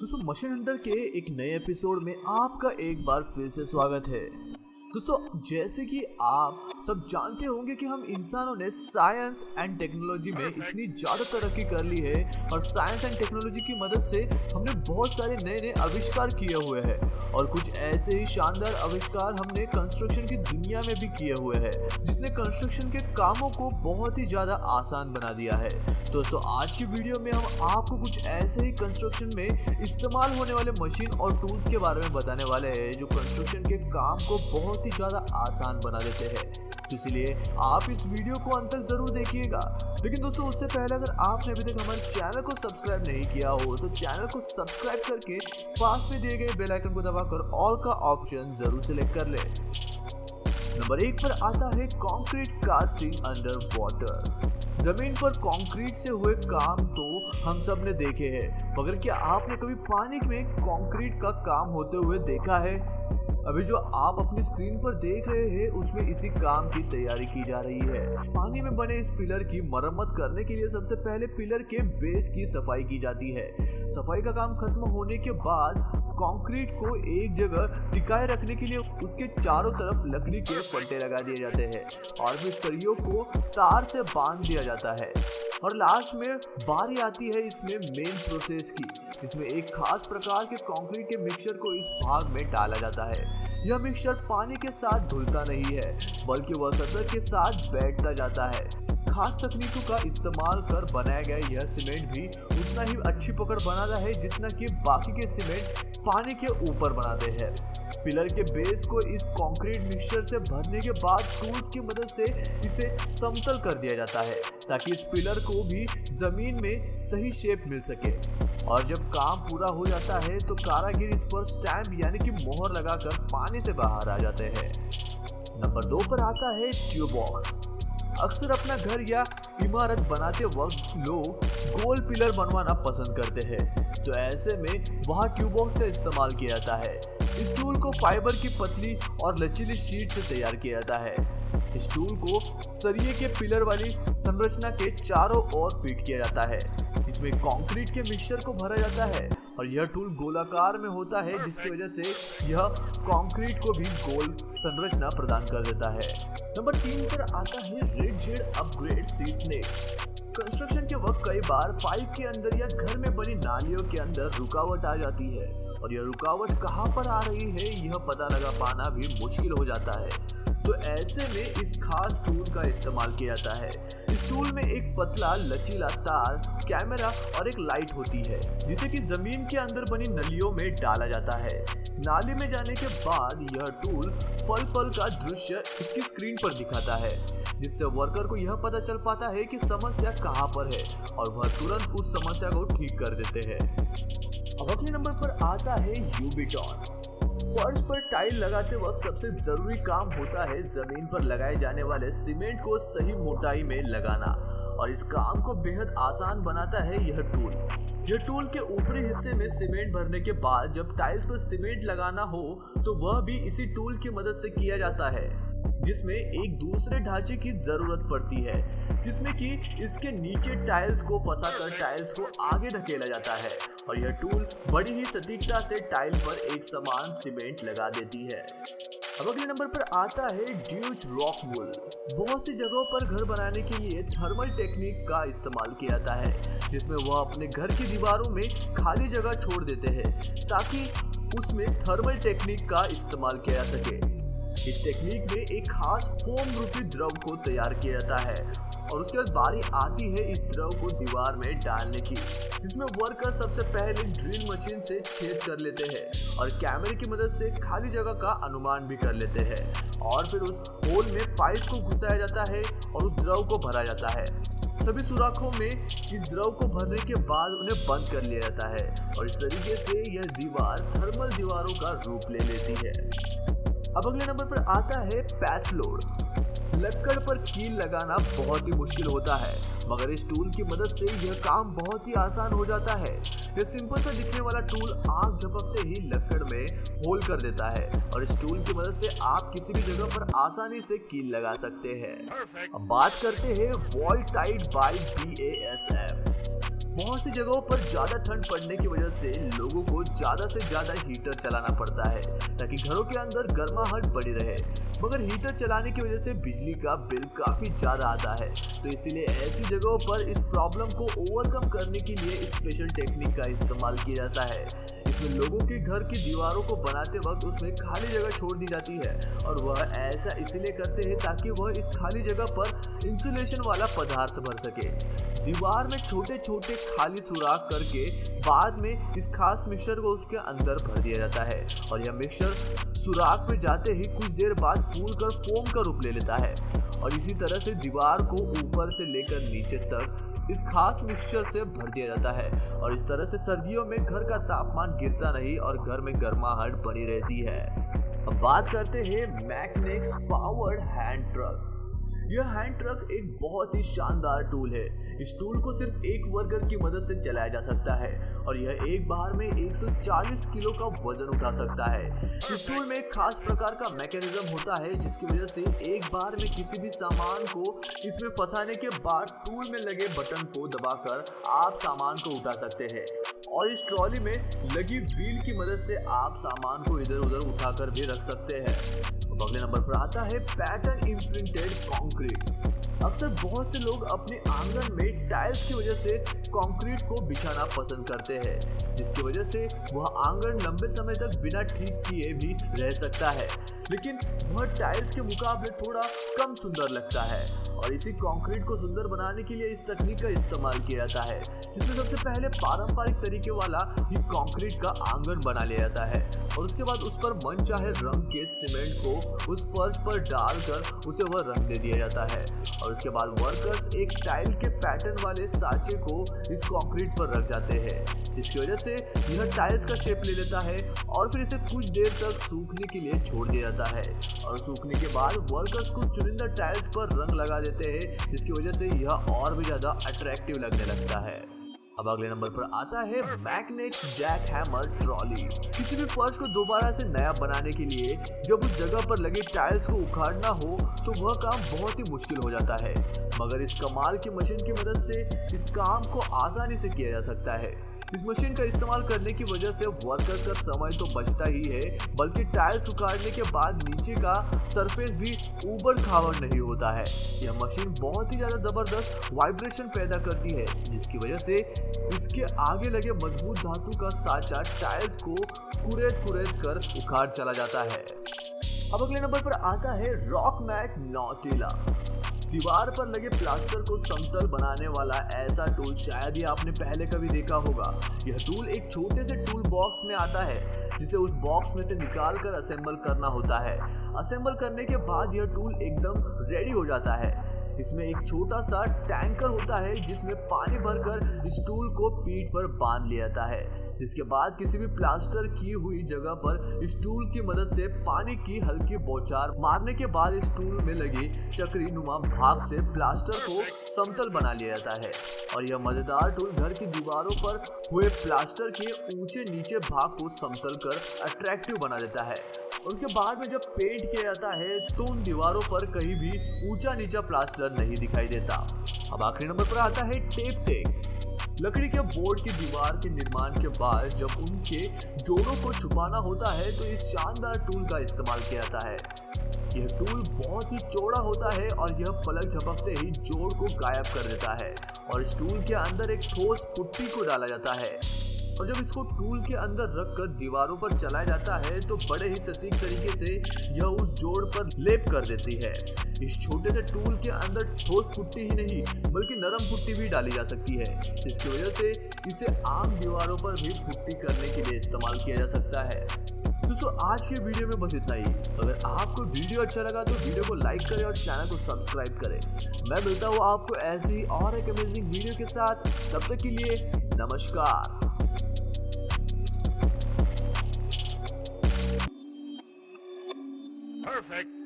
दोस्तों machine Hunter के एक नए एपिसोड में आपका एक बार फिर से स्वागत है। दोस्तों जैसे कि आप सब जानते होंगे कि हम इंसानों ने साइंस एंड टेक्नोलॉजी में इतनी ज़्यादा तरक्की कर ली है और साइंस एंड टेक्नोलॉजी की मदद से हमने बहुत सारे नए नए आविष्कार किए हुए हैं और कुछ ऐसे ही शानदार आविष्कार हमने कंस्ट्रक्शन की दुनिया में भी किए हुए हैं जिसने कंस्ट्रक्शन के कामों को बहुत ही ज़्यादा आसान बना दिया है। दोस्तों आज की वीडियो में हम आपको कुछ ऐसे ही कंस्ट्रक्शन में इस्तेमाल होने वाले मशीन और टूल्स के बारे में बताने वाले हैं जो कंस्ट्रक्शन के काम को बहुत ही ज़्यादा आसान बना देते हैं। तो इसलिए आप इस वीडियो को अंत तक जरूर देखिएगा। लेकिन दोस्तों उससे पहले अगर आपने अभी तक हमारे चैनल को सब्सक्राइब नहीं किया हो तो चैनल को सब्सक्राइब करके पास में दिए गए बेल आइकन को दबाकर ऑल का ऑप्शन जरूर सिलेक्ट कर ले। नंबर 1 पर आता है कंक्रीट कास्टिंग अंडर वाटर। जमीन पर कंक्रीट से हुए काम तो हम सब ने देखे हैं, मगर क्या आपने कभी पानी में कंक्रीट का काम होते हुए देखा है? अभी जो आप अपनी स्क्रीन पर देख रहे हैं उसमें इसी काम की तैयारी की जा रही है। पानी में बने इस पिलर की मरम्मत करने के लिए सबसे पहले पिलर के बेस की सफाई की जाती है। सफाई का काम खत्म होने के बाद कंक्रीट को एक जगह टिकाए रखने के लिए उसके चारों तरफ लकड़ी के फट्टे लगा दिए जाते हैं और फिर सरियों को तार से बांध दिया जाता है। और लास्ट में बारी आती है इसमें मेन प्रोसेस की, जिसमें एक खास प्रकार के कंक्रीट के मिक्सचर को इस भाग में डाला जाता है। यह मिक्सचर पानी के साथ घुलता नहीं है बल्कि वह सतह के साथ बैठता जाता है। खास तकनीकों का इस्तेमाल कर बनाया गया यह सीमेंट भी उतना ही अच्छी पकड़ बनाता है जितना कि बाकी के सीमेंट पानी के ऊपर बनाते हैं। पिलर के बेस को इस कंक्रीट मिक्सचर से भरने के बाद टूल्स की मदद से इसे समतल कर दिया जाता है ताकि इस पिलर को भी जमीन में सही शेप मिल सके। और जब काम पूरा हो जाता है तो कारीगर इस पर स्टैंप यानी कि मोहर लगाकर पानी से बाहर आ जाते हैं। नंबर 2 पर आता है ट्यूब बॉक्स। अक्सर अपना घर या इमारत बनाते वक्त लोग गोल पिलर बनवाना पसंद करते हैं, तो ऐसे में वहाँ ट्यूब बॉक्स का इस्तेमाल किया जाता है। इस टूल को फाइबर की पतली और लचीली शीट से तैयार किया जाता है। इस टूल को सरिये के पिलर वाली संरचना के चारों ओर फिट किया जाता है। इसमें कंक्रीट के मिक्सचर को भरा जाता है और यह टूल गोलाकार में होता है जिसकी वजह से यह कंक्रीट को भी गोल संरचना प्रदान कर देता है। नंबर 3 पर आता है रिजिड अपग्रेड सी स्नेक। कंस्ट्रक्शन के वक्त कई बार पाइप के अंदर या घर में बनी नालियों के अंदर रुकावट आ जाती है और यह रुकावट कहाँ पर आ रही है यह पता लगा पाना भी मुश्किल हो जाता है। तो ऐसे में इस खास टूल का इस्तेमाल किया जाता है। इस टूल में एक पतला लचीला तार, कैमरा और एक लाइट होती है जिसे कि जमीन के अंदर बनी नलियों में डाला जाता है। नाली में जाने के बाद यह टूल पल पल का दृश्य इसकी स्क्रीन पर दिखाता है जिससे वर्कर को यह पता चल पाता है कि समस्या कहाँ पर है और वह तुरंत उस समस्या को ठीक कर देते हैं। अब अगले नंबर पर आता है यूबिटॉन। फर्श पर टाइल लगाते वक्त सबसे जरूरी काम होता है जमीन पर लगाए जाने वाले सीमेंट को सही मोटाई में लगाना और इस काम को बेहद आसान बनाता है यह टूल। यह टूल के ऊपरी हिस्से में सीमेंट भरने के बाद जब टाइल्स पर सीमेंट लगाना हो तो वह भी इसी टूल की मदद से किया जाता है, जिसमें एक दूसरे ढांचे की जरूरत पड़ती है जिसमें कि इसके नीचे टाइल्स को फंसाकर टाइल्स को आगे ढकेला जाता है और यह टूल बड़ी ही सटीकता से टाइल पर एक समान सीमेंट लगा देती है। अब अगले नंबर पर आता है ड्यूच रॉक वूल। बहुत सी जगहों पर घर बनाने के लिए थर्मल टेक्निक का इस्तेमाल किया जाता है जिसमें वह अपने घर की दीवारों में खाली जगह छोड़ देते हैं ताकि उसमें थर्मल टेक्निक का इस्तेमाल किया जा सके। इस टेक्निक में एक खास फोम रूपी द्रव को तैयार किया जाता है और उसके बाद बारी आती है इस द्रव को दीवार में डालने की, जिसमें वर्कर सबसे पहले ड्रिल मशीन से छेद कर लेते हैं और कैमरे की मदद से खाली जगह का अनुमान भी कर लेते हैं और फिर उस होल में पाइप को घुसाया जाता है और उस द्रव को भरा जाता है। सभी सुराखों में इस द्रव को भरने के बाद उन्हें बंद कर लिया जाता है और इस तरीके से यह दीवार थर्मल दीवारों का रूप ले लेती है। अब अगले नंबर पर आता है पैस लोड। लक्कड़ पर कील लगाना बहुत ही मुश्किल होता है, मगर इस टूल की मदद से यह काम बहुत ही आसान हो जाता है। यह सिंपल सा दिखने वाला टूल आग झपकते ही लक्कड़ में होल कर देता है और इस टूल की मदद से आप किसी भी जगह पर आसानी से कील लगा सकते हैं। अब बात करते हैं वॉल टाइड बाय BASF। बहुत सी जगहों पर ज्यादा ठंड पड़ने की वजह से लोगों को ज्यादा से ज्यादा हीटर चलाना पड़ता है ताकि घरों के अंदर गर्माहट बनी रहे। मगर हीटर चलाने की वजह से बिजली का बिल काफी ज्यादा आता है, तो इसीलिए ऐसी जगहों पर इस प्रॉब्लम को ओवरकम करने के लिए स्पेशल टेक्निक का इस्तेमाल किया जाता है। इसमें लोगों के घर की दीवारों को बनाते वक्त उसमें खाली जगह छोड़ दी जाती है और वह ऐसा इसलिए करते हैं ताकि वह इस खाली जगह पर इंसुलेशन वाला पदार्थ भर सके। दीवार में छोटे छोटे खाली सुराख करके बाद में इस खास मिक्सचर को उसके अंदर भर दिया जाता है और यह मिक्सचर सुराख में जाते ही कुछ देर बाद फूल कर फोम का रूप ले लेता है और इसी तरह से दीवार को ऊपर से लेकर नीचे तक इस खास मिक्सचर से भर दिया जाता है और इस तरह से सर्दियों में घर का तापमान गिरता नहीं और घर में गर्माहट बनी रहती है। अब बात करते हैं मैग्नेक्स पावर्ड हैंड ट्रक। यह हैंड ट्रक एक बहुत ही शानदार टूल है। इस टूल को सिर्फ एक वर्कर की मदद से चलाया जा सकता है और यह एक बार में 140 किलो का वजन उठा सकता है। इस टूल में एक खास प्रकार का मैकेनिज्म होता है जिसकी वजह से एक बार में किसी भी सामान को इसमें फंसाने के बाद टूल में लगे बटन को दबाकर आप सामान को उठा सकते हैं और इस ट्रॉली में लगी व्हील की मदद से आप सामान को इधर उधर उठाकर भी रख सकते हैं। अगले नंबर पर आता है पैटर्न इम्प्रिंटेड कंक्रीट। अक्सर बहुत से लोग अपने आंगन में टाइल्स की वजह से कंक्रीट को बिछाना पसंद करते हैं, जिसकी वजह से वह आंगन लंबे समय तक बिना ठीक किए भी रह सकता है, लेकिन वह टाइल्स के मुकाबले थोड़ा कम सुंदर लगता है और इसी कंक्रीट को सुंदर बनाने के लिए इस तकनीक का इस्तेमाल किया जाता है, जिसमें सबसे पहले पारंपरिक तरीके वाला ही कंक्रीट का आंगन बना लिया जाता है और उसके बाद उस पर मनचाहे रंग के सीमेंट को उस फर्श पर डालकर उसे वह रंग दे दिया जाता है और उसके बाद वर्कर्स एक टाइल के पैटर्न वाले सांचे को इस कंक्रीट पर रख जाते हैं, जिसकी वजह से यह टाइल्स का शेप ले लेता है और फिर इसे कुछ देर तक सूखने के लिए छोड़ दिया जाता है और सूखने के बाद वर्कर्स कुछ चुनिंदा टाइल्स पर रंग लगा देते हैं, जिसकी वजह से यह और भी ज्यादा अट्रैक्टिव लगने लगता है। अब अगले नंबर पर आता है मैग्नेक्स जैक हैमर ट्रॉली। किसी भी फर्श को दोबारा से नया बनाने के लिए जब उस जगह पर लगे टाइल्स को उखाड़ना हो तो वह काम बहुत ही मुश्किल हो जाता है, मगर इस कमाल की मशीन की मदद से इस काम को आसानी से किया जा सकता है। इस मशीन का इस्तेमाल करने की वजह से वर्कर्स का समय तो बचता ही है, बल्कि टाइल्स उखाड़ने के बाद नीचे का सरफेस भी ऊबड़ खाबड़ नहीं होता है। यह मशीन बहुत ही ज्यादा जबरदस्त वाइब्रेशन पैदा करती है, जिसकी वजह से इसके आगे लगे मजबूत धातु का सांचा टाइल्स को कुरेद कर उखाड़ चला जाता है। अब अगले नंबर पर आता है रॉक मैट नॉटिला। दीवार पर लगे प्लास्टर को समतल बनाने वाला ऐसा टूल शायद ही आपने पहले कभी देखा होगा। यह टूल एक छोटे से टूल बॉक्स में आता है, जिसे उस बॉक्स में से निकाल कर असेंबल करना होता है। असेंबल करने के बाद यह टूल एकदम रेडी हो जाता है। इसमें एक छोटा सा टैंकर होता है जिसमें पानी भरकर इस टूल को पीठ पर बांध लिया जाता है, जिसके बाद किसी भी प्लास्टर की हुई जगह पर इस टूल की मदद से पानी की हल्की बौछार मारने के बाद इस टूल में लगे चक्री नुमा भाग से प्लास्टर को समतल बना लिया जाता है और यह मजेदार टूल घर की दीवारों पर हुए प्लास्टर के ऊंचे नीचे भाग को समतल कर अट्रैक्टिव बना देता है और उसके बाद में जब पेंट किया जाता है तो उन दीवारों पर कहीं भी ऊंचा नीचा प्लास्टर नहीं दिखाई देता। अब आखिरी नंबर पर आता है टेप टेक। लकड़ी के बोर्ड की दीवार के निर्माण के बाद जब उनके जोड़ों को छुपाना होता है तो इस शानदार टूल का इस्तेमाल किया जाता है। यह टूल बहुत ही चौड़ा होता है और यह पलक झपकते ही जोड़ को गायब कर देता है और इस टूल के अंदर एक ठोस पुट्टी को डाला जाता है और जब इसको टूल के अंदर रखकर दीवारों पर चलाया जाता है तो बड़े ही सटीक तरीके से यह उस जोड़ पर लेप कर देती है। इस छोटे से टूल के अंदर ठोस पुट्टी ही नहीं बल्कि नरम पुट्टी भी डाली जा सकती है, जिसकी वजह से इसे आम दीवारों पर भी पुट्टी करने के लिए इस्तेमाल किया जा सकता है। दोस्तों आज के वीडियो में बस इतना ही। अगर आपको वीडियो अच्छा लगा तो वीडियो को लाइक करें और चैनल को सब्सक्राइब करें। मैं मिलता हूँ आपको ऐसी और एक अमेजिंग वीडियो के साथ, तब तक के लिए नमस्कार। Perfect.